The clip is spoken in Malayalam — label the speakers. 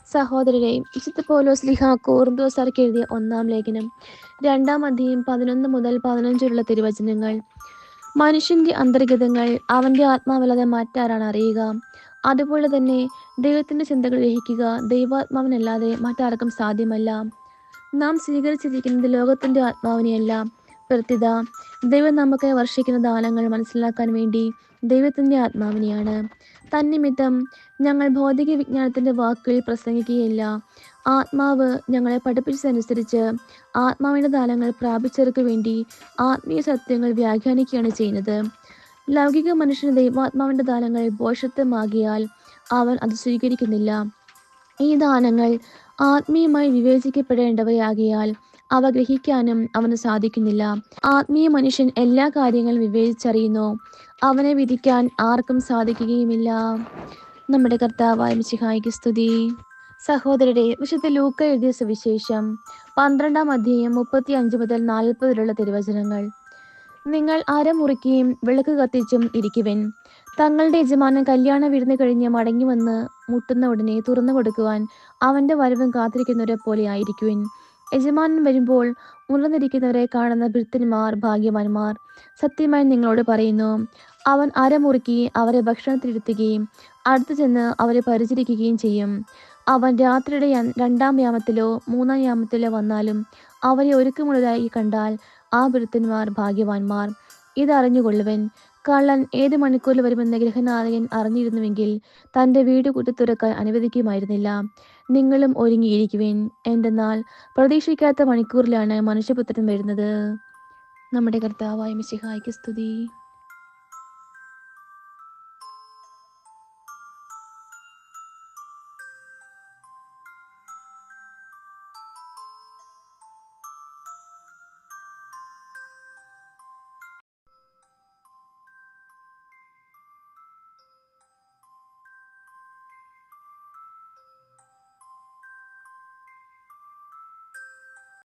Speaker 1: സഹോദരരെ, വിശുദ്ധ പൗലോസ് ശ്ലീഹ കൊറിന്തോസ്യർക്ക് എഴുതിയ 1-ാം ലേഖനം 2-ാം അധ്യായം 11 മുതൽ 15 വരെയുള്ള തിരുവചനങ്ങൾ. മനുഷ്യന്റെ അന്തർഗതങ്ങൾ അവന്റെ ആത്മാവല്ലാതെ മറ്റാരാണ് അറിയുക? അതുപോലെ തന്നെ ദൈവത്തിന്റെ ചിന്തകൾ ഗ്രഹിക്കുക ദൈവാത്മാവിനല്ലാതെ മറ്റാർക്കും സാധ്യമല്ല. നാം സ്വീകരിച്ചിരിക്കുന്നത് ലോകത്തിന്റെ ആത്മാവിനെയല്ല, പ്രത്യുത ദൈവം നമുക്കായി വർഷിക്കുന്ന ദാനങ്ങൾ മനസ്സിലാക്കാൻ വേണ്ടി ദൈവത്തിന്റെ ആത്മാവിനെയാണ്. തന്നിമിത്തം ഞങ്ങൾ ഭൗതിക വിജ്ഞാനത്തിന്റെ വാക്കുകളിൽ പ്രസംഗിക്കുകയില്ല. ആത്മാവ് ഞങ്ങളെ പഠിപ്പിച്ചതനുസരിച്ച് ആത്മാവിന്റെ ദാനങ്ങൾ പ്രാപിച്ചവർക്ക് വേണ്ടി ആത്മീയ സത്യങ്ങൾ വ്യാഖ്യാനിക്കുകയാണ് ചെയ്യുന്നത്. ലൗകിക മനുഷ്യന് ദൈവാത്മാവിന്റെ ദാനങ്ങൾ ഭോഷത്വമാകിയാൽ അവൻ അത് സ്വീകരിക്കുന്നില്ല. ഈ ദാനങ്ങൾ ആത്മീയമായി വിവേചിക്കപ്പെടേണ്ടവയാകിയാൽ അവ ഗ്രഹിക്കാനും അവന് സാധിക്കുന്നില്ല. ആത്മീയ മനുഷ്യൻ എല്ലാ കാര്യങ്ങളും വിവേചിച്ചറിയുന്നു, അവനെ വിധിക്കാൻ ആർക്കും സാധിക്കുകയുമില്ല. നമ്മുടെ കർത്താവായ മിശിഹായ്ക്ക് സ്തുതി. സഹോദരരെ, വിശുദ്ധ ലൂക്ക എഴുതിയ സുവിശേഷം 12-ാം അധ്യായം 35 മുതൽ 40 വരെയുള്ള തിരുവചനങ്ങൾ. നിങ്ങൾ അരമുറിക്കുകയും വിളക്ക് കത്തിച്ചും ഇരിക്കുവിൻ. തങ്ങളുടെ യജമാനൻ കല്യാണ വിരുന്ന് കഴിഞ്ഞ് മടങ്ങി വന്ന് മുട്ടുന്ന ഉടനെ തുറന്നു കൊടുക്കുവാൻ അവന്റെ വരവും കാത്തിരിക്കുന്നവരെ പോലെ ആയിരിക്കുവിൻ. യജമാനൻ വരുമ്പോൾ ഉണർന്നിരിക്കുന്നവരെ കാണുന്ന ഭൃത്യന്മാർ ഭാഗ്യവാന്മാർ. സത്യമായി നിങ്ങളോട് പറയുന്നു, അവൻ അരമുറുക്കി അവരെ ഭക്ഷണത്തിലിരുത്തുകയും അടുത്തു ചെന്ന് അവരെ പരിചരിക്കുകയും ചെയ്യും. അവൻ രാത്രിയുടെ 2-ാം യാമത്തിലോ 3-ാം യാമത്തിലോ വന്നാലും അവരെ ഒരുക്കമുള്ളതായി കണ്ടാൽ ആ ഭൃത്യന്മാർ ഭാഗ്യവാന്മാർ. ഇതറിഞ്ഞുകൊള്ളുവൻ, കള്ളൻ ഏത് മണിക്കൂറിൽ വരുമെന്ന് ഗൃഹനാഥൻ അറിഞ്ഞിരുന്നുവെങ്കിൽ തൻ്റെ വീട് കുത്തിത്തുറക്കാൻ അനുവദിക്കുമായിരുന്നില്ല. നിങ്ങളും ഒരുങ്ങിയിരിക്കുവിൻ, എന്തെന്നാൽ പ്രതീക്ഷിക്കാത്ത മണിക്കൂറിലാണ് മനുഷ്യപുത്രൻ വരുന്നത്. നമ്മുടെ കർത്താവായ മിശിഹായ്ക്ക് സ്തുതി.